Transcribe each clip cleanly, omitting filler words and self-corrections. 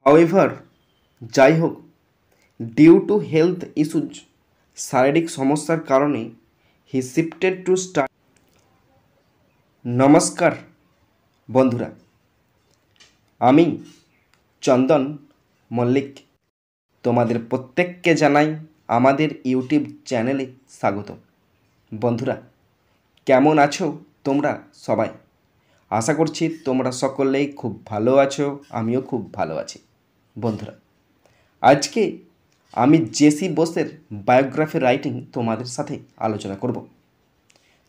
However যাই হোক, due to health issues শারীরিক সমস্যার কারণে হি শিফটেড টু স্টাডি। নমস্কার বন্ধুরা, আমি চন্দন মল্লিক তোমাদের প্রত্যেককে জানাই আমাদের ইউটিউব চ্যানেলে স্বাগত। বন্ধুরা, কেমন আছো তোমরা সবাই? আশা করছি তোমরা সকলেই খুব ভালো আছো, আমিও খুব ভালো আছি। বন্ধুরা, আজকে আমি জেসি বোসের বায়োগ্রাফি রাইটিং তোমাদের সাথে আলোচনা করব।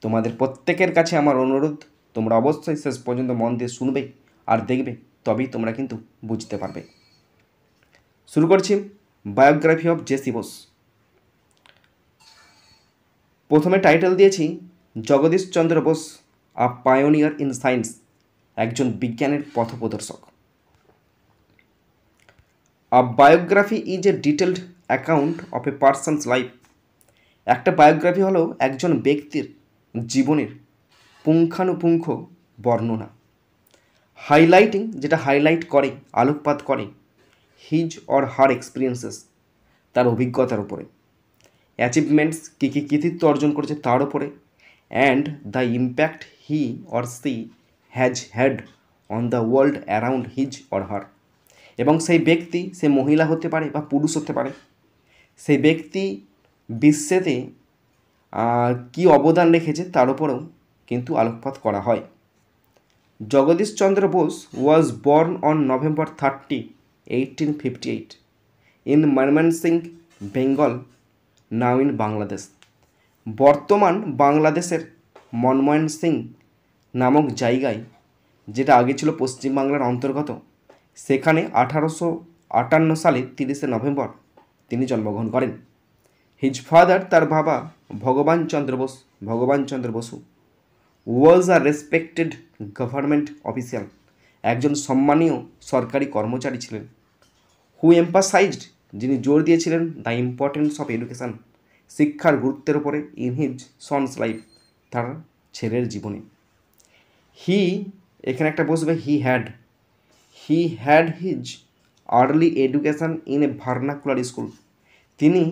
তোমাদের প্রত্যেকের কাছে আমার অনুরোধ, তোমরা অবশ্যই শেষ পর্যন্ত মন দিয়ে শুনবে আর দেখবে, তবেই তোমরা কিন্তু বুঝতে পারবে। শুরু করছি বায়োগ্রাফি অফ জেসি বোস। প্রথমে টাইটেল দিয়েছি Jagadish Chandra Bose, a pioneer in science, একজন বিজ্ঞানের পথপ্রদর্শক। A biography is a detailed account of a person's life. একটা বায়োগ্রাফি হলো একজন ব্যক্তির জীবনের পুঙ্খানুপুঙ্খ বর্ণনা। হাইলাইটিং, যেটা হাইলাইট করে, আলোকপাত করে হিজ অর হার এক্সপিরিয়েন্সেস, তার অভিজ্ঞতার উপরে। অ্যাচিভমেন্টস, কী কী কৃতিত্ব অর্জন করেছে তার উপরে। And the impact he or she has had on the world around his or her. এবং সেই ব্যক্তি, সে মহিলা হতে পারে বা পুরুষ হতে পারে, সেই ব্যক্তি বিশ্বেতে কী অবদান রেখেছে তার উপরেও কিন্তু আলোকপাত করা হয়। Jagadish Chandra Bose was born on November 30, 1858 in Mymensingh, Bengal, now in Bangladesh. বর্তমান বাংলাদেশের ময়মনসিংহ নামক জায়গায়, যেটা আগে ছিল পশ্চিমবাংলার অন্তর্গত, সেখানে 1858 সালে 30শে নভেম্বর তিনি জন্মগ্রহণ করেন। হিজ ফাদার, তার বাবা ভগবান চন্দ্র বসু ওয়াজ আ রেসপেক্টেড গভর্নমেন্ট অফিসিয়াল, একজন সম্মানীয় সরকারি কর্মচারী ছিলেন। হু এম্পাসাইজড, যিনি জোর দিয়েছিলেন দ্য ইম্পর্টেন্স অফ এডুকেশান, শিক্ষার গুরুত্বের উপরে, ইন হিজ সন্স লাইফ, তার ছেলের জীবনে। এখানে একটা বসবে he had his early education in a vernacular school. তিনি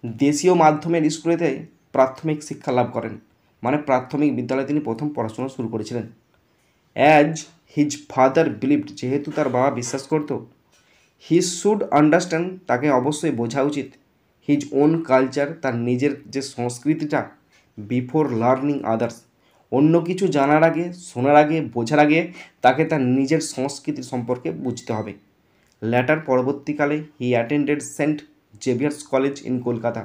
দেশীয় মাধ্যমের স্কুলেতে প্রাথমিক শিক্ষা লাভ করেন, মানে প্রাথমিক বিদ্যালয়ে তিনি প্রথম পড়াশোনা শুরু করেছিলেন। অ্যাজ হিজ ফাদার বিলিভড, যেহেতু তার বাবা বিশ্বাস করত, হি শুড আন্ডারস্ট্যান্ড, তাকে অবশ্যই বোঝা উচিত, হিজ ওন কালচার, তার নিজের যে সংস্কৃতিটা, বিফোর লার্নিং আদার্স, অন্য কিছু জানার আগে, শোনার আগে, বোঝার আগে তাকে তার নিজের সংস্কৃতি সম্পর্কে বুঝতে হবে। ল্যাটার, পরবর্তীকালে he attended Saint Xavier's College in Kolkata,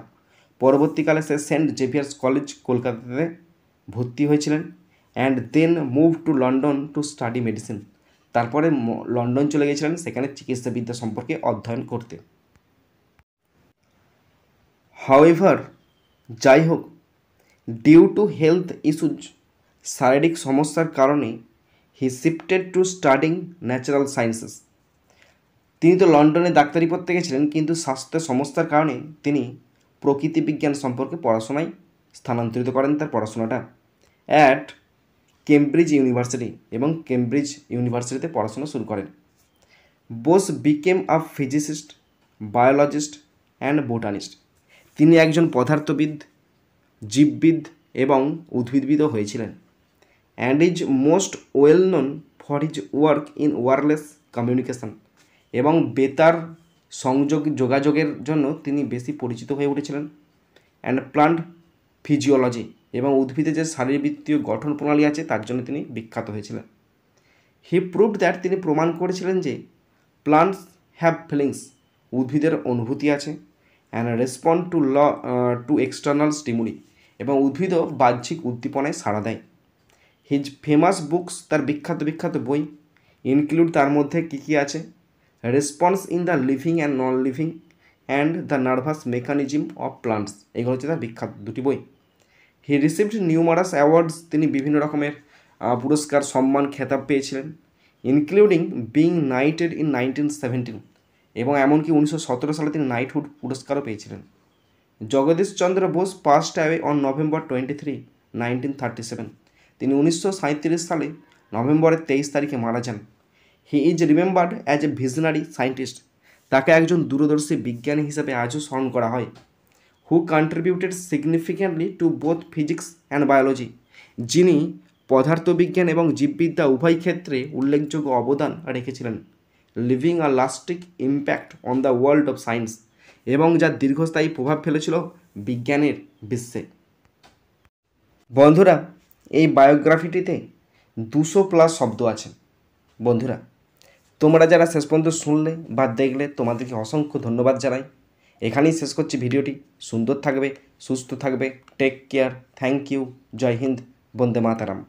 পরবর্তীকালে সে সেন্ট জেভিয়ার্স কলেজ কলকাতাতে ভর্তি হয়েছিলেন। And then move to London to study medicine, তারপরে লন্ডন চলে গেছিলেন সেখানে চিকিৎসাবিদ্যা সম্পর্কে অধ্যয়ন করতে। হাউএভার যাই হোক, ডিউ টু হেলথ ইস্যুজ শারীরিক সমস্যার কারণে he shifted to studying natural sciences. তিনি তো লন্ডনে ডাক্তারি পড়তে গেছিলেন, কিন্তু স্বাস্থ্য সমস্যার কারণে তিনি প্রকৃতি বিজ্ঞান সম্পর্কে পড়াশোনায় স্থানান্তরিত করেন তার পড়াশোনাটা অ্যাট কেমব্রিজ ইউনিভার্সিটি, এবং কেমব্রিজ ইউনিভার্সিটিতে পড়াশোনা শুরু করেন। Bose became a physicist, biologist and botanist. তিনি একজন পদার্থবিদ, জীববিদ এবং উদ্ভিদবিদও হয়েছিলেন। And is most well known for his work in wireless communication, এবং বেতার যোগাযোগের জন্য তিনি বেশি পরিচিত হয়ে উঠেছিলেন। অ্যান্ড প্লান্ট ফিজিওলজি, এবং উদ্ভিদের যে শারীরবৃত্তীয় গঠন প্রণালী আছে তার জন্য তিনি বিখ্যাত হয়েছিলেন। হি প্রুভড দ্যাট, তিনি প্রমাণ করেছিলেন যে প্লান্টস হ্যাভ ফিলিংস, উদ্ভিদের অনুভূতি আছে। And respond two external stimuli, এবং উদ্ভিদও বাহ্যিক উদ্দীপনায় সাড়া দেয়। হিজ ফেমাস বুকস, তার বিখ্যাত বই ইনক্লুড, তার মধ্যে কী আছে, response in the living and non living and the nervous mechanism of plants, এগুলো হচ্ছে তার বিখ্যাত দুটি বই। হি রিসিভড নিউমারাস অ্যাওয়ার্ডস, তিনি বিভিন্ন রকমের পুরস্কার, সম্মান, খেতাব পেয়েছিলেন। ইনক্লুডিং বিং নাইটেড ইন 1917, এবং এমনকি 1917 সালে তিনি নাইটহুড পুরস্কারও পেয়েছিলেন। Jagadish Chandra Bose passed away on November 23, 1937, তিনি 1937 সালে নভেম্বরের 23 তারিখে মারা যান। He is remembered as a visionary scientist, তাকে একজন দূরদর্শী বিজ্ঞানী হিসেবে আজও স্মরণ করা হয়। Who contributed significantly to both physics and biology, যিনি পদার্থবিজ্ঞান এবং জীববিদ্যা উভয় ক্ষেত্রে উল্লেখযোগ্য অবদান রেখেছিলেন। Leaving a lasting impact on the world of science, এবং যার দীর্ঘস্থায়ী প্রভাব ফেলেছিল বিজ্ঞানের বিশ্বে। বন্ধুরা, এই বায়োগ্রাফিটিতে 200+ শব্দ আছে। বন্ধুরা, তোমরা যারা শেষ পর্যন্ত শুনলে বা দেখলে তোমাদেরকে অসংখ্য ধন্যবাদ জানাই। এখানেই শেষ করছি ভিডিওটি। সুন্দর থাকবে, সুস্থ থাকবে, টেক কেয়ার, থ্যাংক ইউ, জয় হিন্দ, বন্দে মাতারাম।